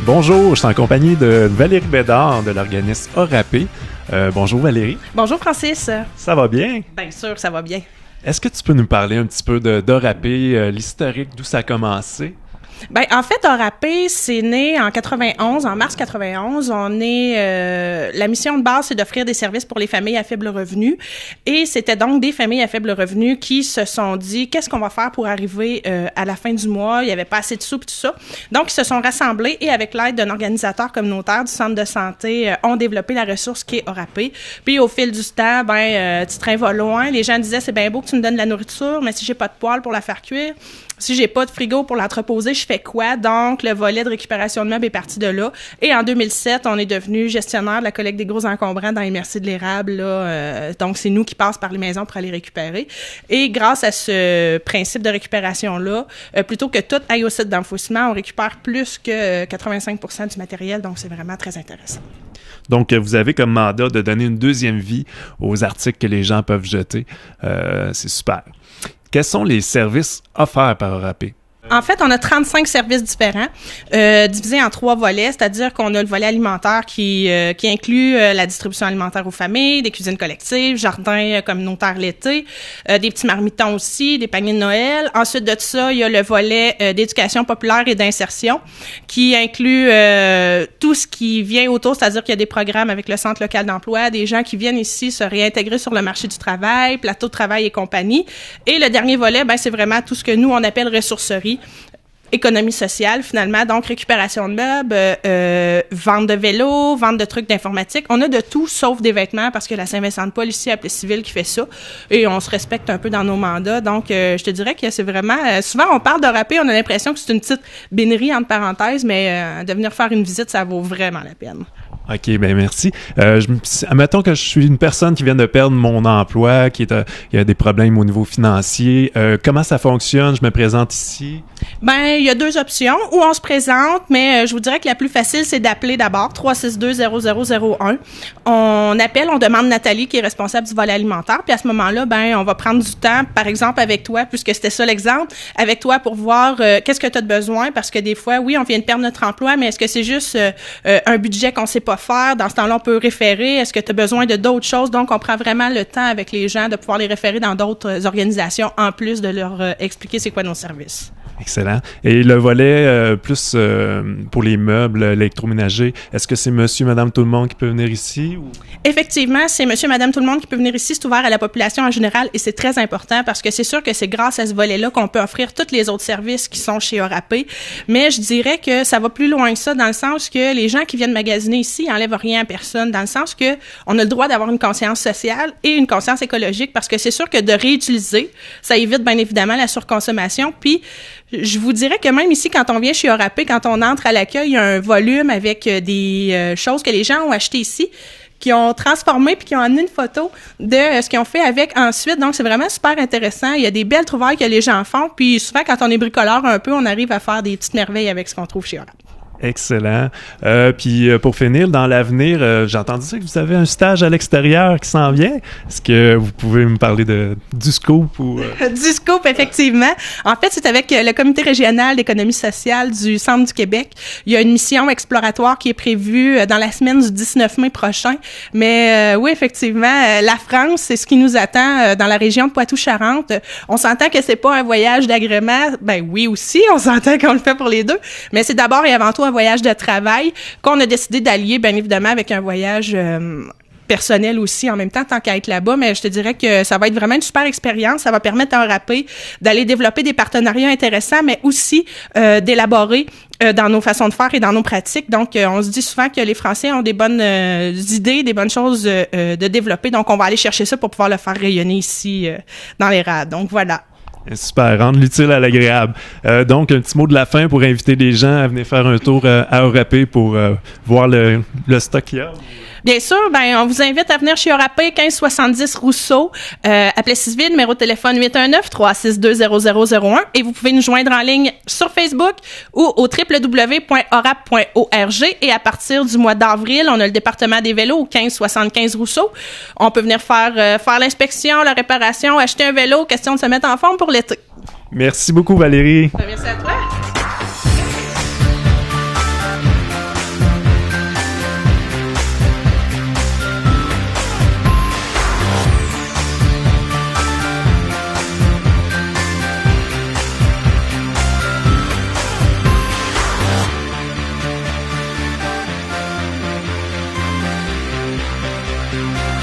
Bonjour, je suis en compagnie de Valérie Bédard de l'organisme Orapé. Bonjour Valérie. Bonjour Francis. Ça va bien? Bien sûr, ça va bien. Est-ce que tu peux nous parler un petit peu d'Orapé, l'historique, d'où ça a commencé? Ben, en fait, Orapé, c'est né en 91, en mars 91. La mission de base, c'est d'offrir des services pour les familles à faible revenu. Et c'était donc des familles à faible revenu qui se sont dit, qu'est-ce qu'on va faire pour arriver à la fin du mois? Il n'y avait pas assez de sous et tout ça. Donc, ils se sont rassemblés et avec l'aide d'un organisateur communautaire du centre de santé, ont développé la ressource qui est Orapé. Puis, au fil du temps, petit train va loin. Les gens disaient, c'est bien beau que tu me donnes de la nourriture, mais si j'ai pas de poêle pour la faire cuire, si j'ai pas de frigo pour l'entreposer, je fais quoi? Donc, le volet de récupération de meubles est parti de là. Et en 2007, on est devenu gestionnaire de la collecte des gros encombrants dans les Merci de l'érable. Donc, c'est nous qui passons par les maisons pour aller récupérer. Et grâce à ce principe de récupération-là, plutôt que tout aille au site d'enfouissement, on récupère plus que 85% du matériel. Donc, c'est vraiment très intéressant. Donc, vous avez comme mandat de donner une deuxième vie aux articles que les gens peuvent jeter. C'est super. Quels sont les services offerts par Orapé? En fait, on a 35 services différents, divisés en 3 volets, c'est-à-dire qu'on a le volet alimentaire qui inclut la distribution alimentaire aux familles, des cuisines collectives, jardins communautaires l'été, des petits marmitons aussi, des paniers de Noël. Ensuite de ça, il y a le volet d'éducation populaire et d'insertion qui inclut tout ce qui vient autour, c'est-à-dire qu'il y a des programmes avec le Centre local d'emploi, des gens qui viennent ici se réintégrer sur le marché du travail, plateau de travail et compagnie. Et le dernier volet, c'est vraiment tout ce que nous, on appelle ressourcerie. Économie sociale, finalement, donc récupération de meubles, vente de vélos, vente de trucs d'informatique. On a de tout sauf des vêtements parce que la Saint-Vincent-de-Paul ici, appelée civile, qui fait ça. Et on se respecte un peu dans nos mandats. Donc, je te dirais que c'est vraiment... souvent, on parle d'Orapé, on a l'impression que c'est une petite bénérie, entre parenthèses, mais de venir faire une visite, ça vaut vraiment la peine. OK, bien merci. Admettons que je suis une personne qui vient de perdre mon emploi, qui a des problèmes au niveau financier. Comment ça fonctionne? Je me présente ici? Ben, il y a 2 options. Où on se présente, mais je vous dirais que la plus facile, c'est d'appeler d'abord 362-0001. On appelle, on demande Nathalie, qui est responsable du volet alimentaire, puis à ce moment-là, on va prendre du temps, par exemple, avec toi, puisque c'était ça l'exemple, avec toi pour voir qu'est-ce que tu as de besoin, parce que des fois, oui, on vient de perdre notre emploi, mais est-ce que c'est juste un budget qu'on sait pas faire? Dans ce temps-là, on peut référer. Est-ce que tu as besoin de d'autres choses? Donc, on prend vraiment le temps avec les gens de pouvoir les référer dans d'autres organisations, en plus de leur expliquer c'est quoi nos services. Excellent. Et le volet plus pour les meubles électroménagers, est-ce que c'est monsieur, madame, tout le monde qui peut venir ici? Ou? Effectivement, c'est monsieur, madame, tout le monde qui peut venir ici. C'est ouvert à la population en général et c'est très important parce que c'est sûr que c'est grâce à ce volet-là qu'on peut offrir tous les autres services qui sont chez Orapé. Mais je dirais que ça va plus loin que ça dans le sens que les gens qui viennent magasiner ici n'enlèvent rien à personne, dans le sens que on a le droit d'avoir une conscience sociale et une conscience écologique parce que c'est sûr que de réutiliser, ça évite bien évidemment la surconsommation. Puis, je vous dirais que même ici, quand on vient chez Orapé, quand on entre à l'accueil, il y a un volume avec des choses que les gens ont achetées ici, qui ont transformé puis qui ont amené une photo de ce qu'ils ont fait avec ensuite. Donc, c'est vraiment super intéressant. Il y a des belles trouvailles que les gens font. Puis souvent, quand on est bricoleur un peu, on arrive à faire des petites merveilles avec ce qu'on trouve chez Orapé. Excellent. Puis pour finir, dans l'avenir, j'ai entendu ça que vous avez un stage à l'extérieur qui s'en vient. Est-ce que vous pouvez me parler du scoop? Du scoop, effectivement. En fait, c'est avec le Comité régional d'économie sociale du Centre du Québec. Il y a une mission exploratoire qui est prévue dans la semaine du 19 mai prochain. Mais oui, effectivement, la France, c'est ce qui nous attend dans la région de Poitou-Charentes. On s'entend que c'est pas un voyage d'agrément. Ben oui aussi, on s'entend qu'on le fait pour les deux. Mais c'est d'abord et avant tout un voyage de travail qu'on a décidé d'allier, bien évidemment, avec un voyage personnel aussi en même temps, tant qu'à être là-bas. Mais je te dirais que ça va être vraiment une super expérience. Ça va permettre à Orapé d'aller développer des partenariats intéressants, mais aussi d'élaborer dans nos façons de faire et dans nos pratiques. Donc, on se dit souvent que les Français ont des bonnes idées, des bonnes choses de développer. Donc, on va aller chercher ça pour pouvoir le faire rayonner ici dans les rades. Donc, voilà. Super, rendre l'utile à l'agréable. Donc, un petit mot de la fin pour inviter les gens à venir faire un tour à Orapé pour voir le stock qu'il y a. Bien sûr, on vous invite à venir chez Orapé, 1570 Rousseau, à Plessisville, numéro de téléphone 819-362-0001. Et vous pouvez nous joindre en ligne sur Facebook ou au www.orap.org. Et à partir du mois d'avril, on a le département des vélos au 1575 Rousseau. On peut venir faire l'inspection, la réparation, acheter un vélo, question de se mettre en forme pour l'été. Merci beaucoup, Valérie. Merci à toi. Thank you.